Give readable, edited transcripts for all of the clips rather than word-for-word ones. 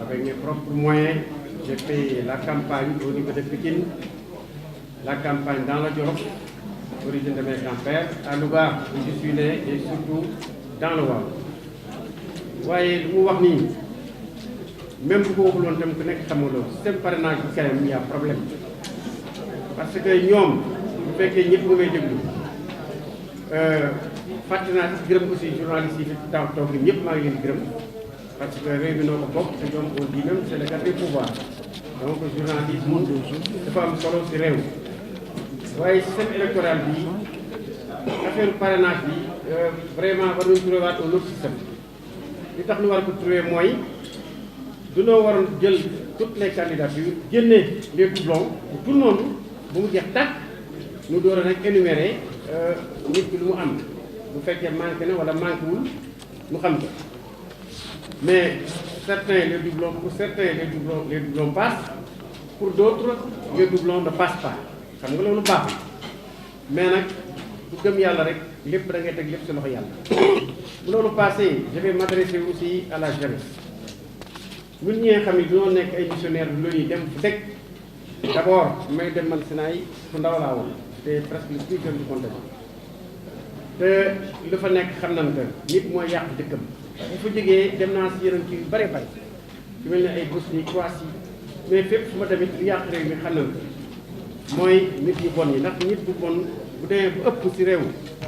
avec mes propres moyens. J'ai fait la campagne au niveau de Pikine, la campagne dans la Djolof, origine de mes grands-pères, à Louga où je suis né et surtout dans le Waalo. waaye lu mu wax nii même bu ko waxul woon tam ku nekk xam nga loolu système parrainage bi quand même il y a problème parce que ñoom bu fekkee ñëpp nga may déglu fàtte naa sax gërëm aussi journalistes yi fi taw toog ni ñëpp maa ngi leen di gërëm parce que réew mi noo ko bokk te ñoom on dit même c'est le garde des pouvoirs donc journalisme dafa am solo ci réew waaye système électoral bi affaire parrainage bi vraiment war nañu trouver waat un autre système li tax ñu war ko trouver mooy dunoo waroon jël toutes les candidatures génne les doublons pour tout le monde bu mu jeex tàkk ñu door a nag énumérer nit ki lu mu am bu fekkee manqué na wala manqué wul mu xam ko mais certains les doublons pour certains les doublons passent pour d'autres les doublons ne passent pas xam nga loolu baaxul mais nag du gëm yàlla rek lépp da ngay teg lépp ci loxo yàlla. bu loolu passé je vais m'adresser aussi à la jeunesse ñun ñi nga xam ne dañoo nekk ay missionnaires lu ñuy dem fu teg d'abord may dem man Sinaï fu ndaw laa woon c'était presque le plus jeune du contingent te lu fa nekk xam nañ que nit mooy yàq dëkkam bu fa jógee dem naa si yeneen ci yu bare bari yu mel ne ay Bosnie Croatie mais fépp fu ma tamit lu yàq réew mi xam nañ ko mooy nit yu bon yi ndax nit bu bon bu demee bu ëpp si réew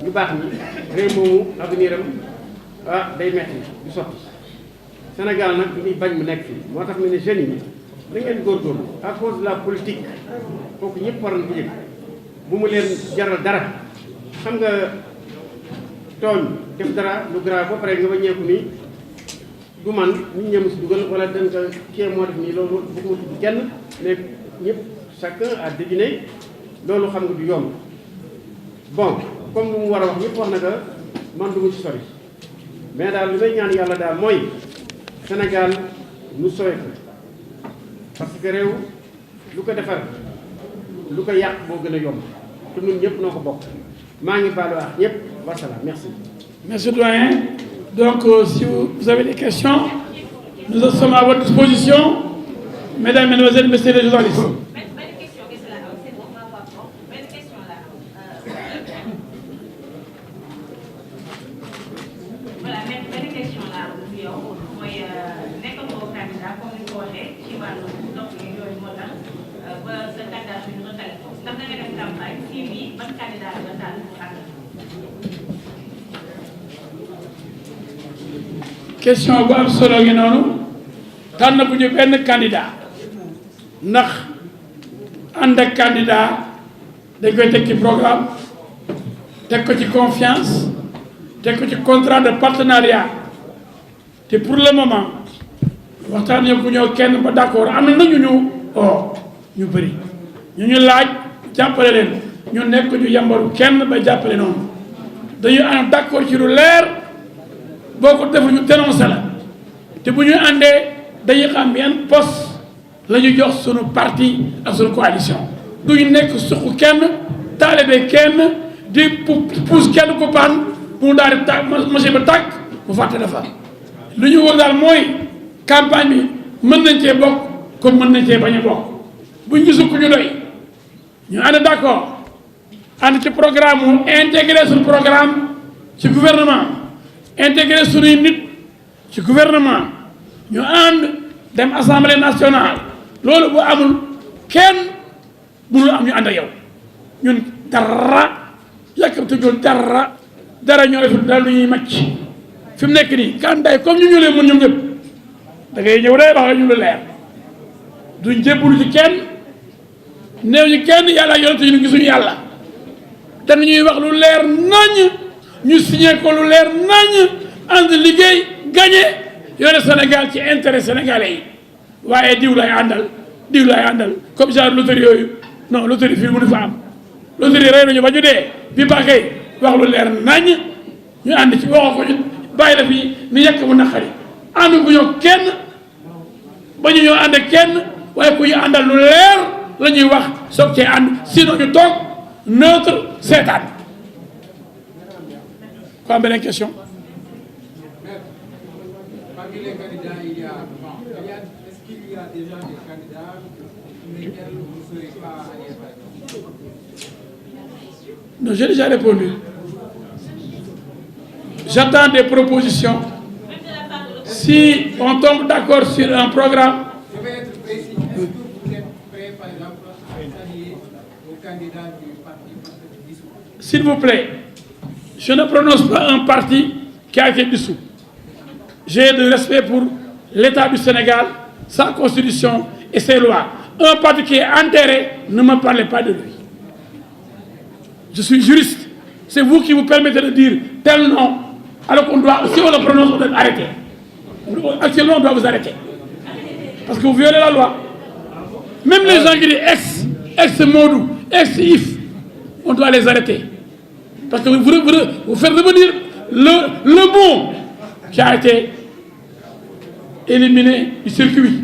ñu baax ñi réew moomu avenir am day metti du sotti Sénégal nag du ñuy bañ mu nekk fii moo tax mu ne jeunes yi da ngeen góorgóorlu à cause de la politique kooku ñëpp war nañ ko yëg bu mu leen jaral dara xam nga tooñ def dara lu grave ba pare nga bañeeku ni du man nit ñëmu si dugal wala dañ ko kii moo def nii loolu bu ko tudd kenn mais ñëpp chacun a deviné loolu xam nga du yomb bon comme lu mu war a wax ñëpp wax na que man du ma ci sori mais daal li may ñaan yàlla daal mooy Sénégal nu sooy ko parce que réew lu ko defar lu ko yàq moo gën a yomb te ñun ñëpp noo ko bokk maa ngi baalu wax ñëpp wasalaam merci. Monsieur doyen, donc si vous avez des questions, nous sommes à votre disposition, mesdames, mesdemoiselles, messieurs les journalistes. Question bu am solo ngi noonu tànn bu ñu benn candidat ndax ànd ak candidat dañ koy teg ci programme teg ko ci confiance teg ko ci contrat de partenariat te pour le moment waxtaan yëpp bu ñëw kenn ba d'accord am na ñu ñu bëri ñu laaj jàppale leen ñu nekk ñu yambaru kenn ba jàppale noonu dañuy am d'accord ci lu leer boo ko defu ñu dénoncé la te bu ñu àndee dañuy xam yan poste la ñu jox sunu parti ak sunu coalition duñu nekk suqu kenn taalibe kenn di pousse kenn ko paan mu daal di tàkk machine ba tàkk mu fàtte dafa lu ñu wër daal mooy campagne bi mën nañ cee bokk comme mën nañ cee bañ a bokk buñ gisul ku ñu doy ñu ànd d'accord ànd ci programme mu intégré suñu programme ci gouvernement intégrer suñuy nit ci gouvernement ñu ànd dem assemblée nationale loolu bu amul kenn mënul am ñu ànd ak yow ñun dara yàkkamte ñun dara ñoo def dara lu ñuy màcc fi mu nekk nii candidat yi comme ñu ñulee mën ñoom ñëpp da ngay ñëw day wax ñu lu leer duñ jébbalu ci kenn néew ñu kenn yàlla yonent yi ñu gisuñu yàlla dañu ñuy wax lu leer nañ ñu signé ko lu leer nañ ànd liggéey gagné yore Sénégal ci intérêt sénégalais yi waaye diw lay àndal comme genre loterie yooyu non loterie fii mënu fa am loterie rey nañu ba ñu dee bi baaxee wax lu leer nañ ñu ànd ci waxoo ko ñu bàyyi la fii ni yekk mu naqari ànd ku ñoo kenn ba ñu ñoo ànd ak kenn waaye ku ñu àndal lu leer la ñuy wax soog cee ànd sinon ñu toog neutre seetaan. Quoi, beneen question? Parmi les candidats, il y a qu'il y a déjà des candidats pour lesquels vous ne serez pas alliés, par exemple? Non, j'ai déjà répondu. J'attends des propositions. Si on tombe d'accord sur un programme. Je vais être précis. Est-ce que vous êtes prêt, par exemple, à s'allier aux candidats du parti parce que dissous? S'il vous plaît, je ne prononce pas un parti qui a été dissous. J'ai de respect pour l'État du Sénégal, sa constitution et ses lois. Un parti qui est enterré, ne me parlez pas de lui. Je suis juriste. C'est vous qui vous permettez de dire tel nom, alors qu'on doit, si on le prononce, on doit arrêter. Actuellement, on doit vous arrêter. Parce que vous violez la loi. Même les gens qui disent ex-Modou, ex-IF, on doit les arrêter. Parce que vous faites revenir le bon qui a été éliminé du circuit.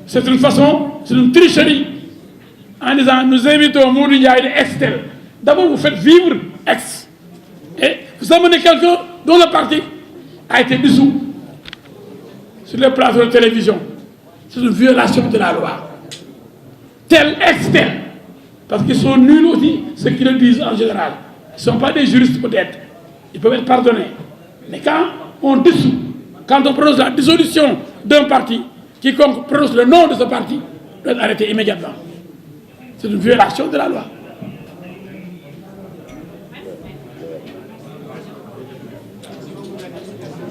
C'est une façon, c'est une tricherie en disant nous invitons Modou Ndiaye de ex-tel. D'abord, vous faites vivre ex. Et vous amenez quelqu'un dont le parti a été dissous sur les plateaux de télévision. C'est une violation de la loi. Tel ex-tel. Parce qu'ils sont nuls aussi, ceux qui le disent en général. Ils ne sont pas des juristes peut-être. Ils peuvent être pardonnés. Mais quand on dissout, quand on prononce la dissolution d'un parti, quiconque prononce le nom de ce parti doit être arrêté immédiatement. C'est une violation de la loi.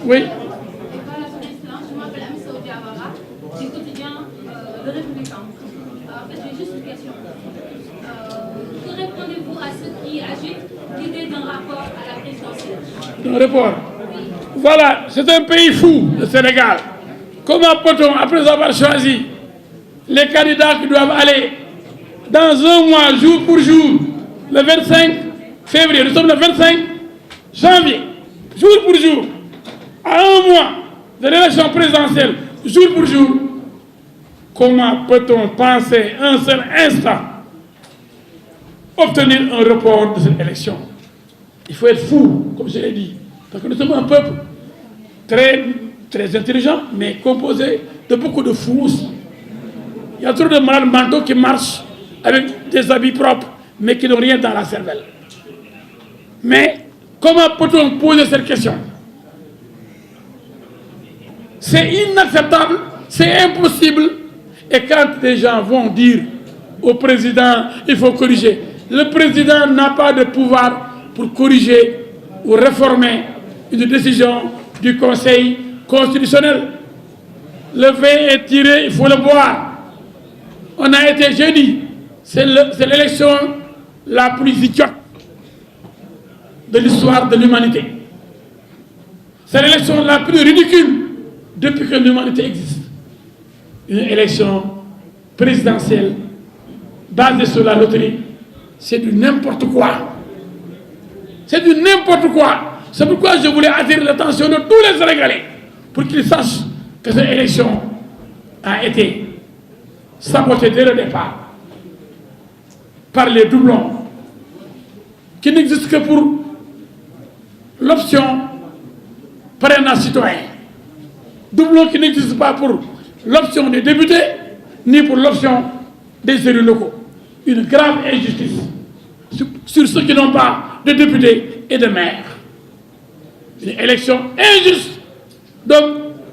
Oui. Voilà son excellence, je m'appelle Amissa Diawara, du quotidien Le Républicain. En fait, j'ai juste une question. Que répondez-vous à ceux qui agitent l'idée d'un rapport à la présidentielle? Un rapport. Voilà, c'est un pays fou, le Sénégal. Comment peut-on, après avoir choisi les candidats qui doivent aller dans un mois, jour pour jour, le 25 février, nous sommes le 25 janvier, jour pour jour, à un mois de l'élection présidentielle, jour pour jour, comment peut-on penser un seul instant obtenir un report de cette élection? Il faut être fou, comme je l'ai dit, parce que nous sommes un peuple très intelligent, mais composé de beaucoup de fous aussi. Il y a trop de malades mentaux qui marchent avec des habits propres, mais qui n'ont rien dans la cervelle. Mais comment peut-on poser cette question? C'est inacceptable, c'est impossible. Et quand les gens vont dire au président, il faut corriger, le président n'a pas de pouvoir pour corriger ou réformer une décision du Conseil constitutionnel. Le vin est tiré, il faut le boire. On a été jeudi, c'est l'élection la plus idiote de l'histoire de l'humanité. C'est l'élection la plus ridicule depuis que l'humanité existe. Une élection présidentielle basée sur la loterie, c'est du n'importe quoi. C'est du n'importe quoi. C'est pourquoi je voulais attirer l'attention de tous les Sénégalais pour qu'ils sachent que cette élection a été sabotée dès le départ par les doublons qui n'existent que pour l'option parrainage citoyen. Doublons qui n'existent pas pour l'option des députés ni pour l'option des élus locaux. Une grave injustice sur ceux qui n'ont pas de députés et de maires. Une élection injuste. Donc,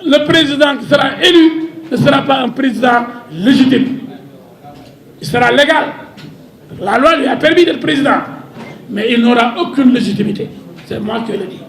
le président qui sera élu ne sera pas un président légitime. Il sera légal. La loi lui a permis d'être président. Mais il n'aura aucune légitimité. C'est moi qui le dis.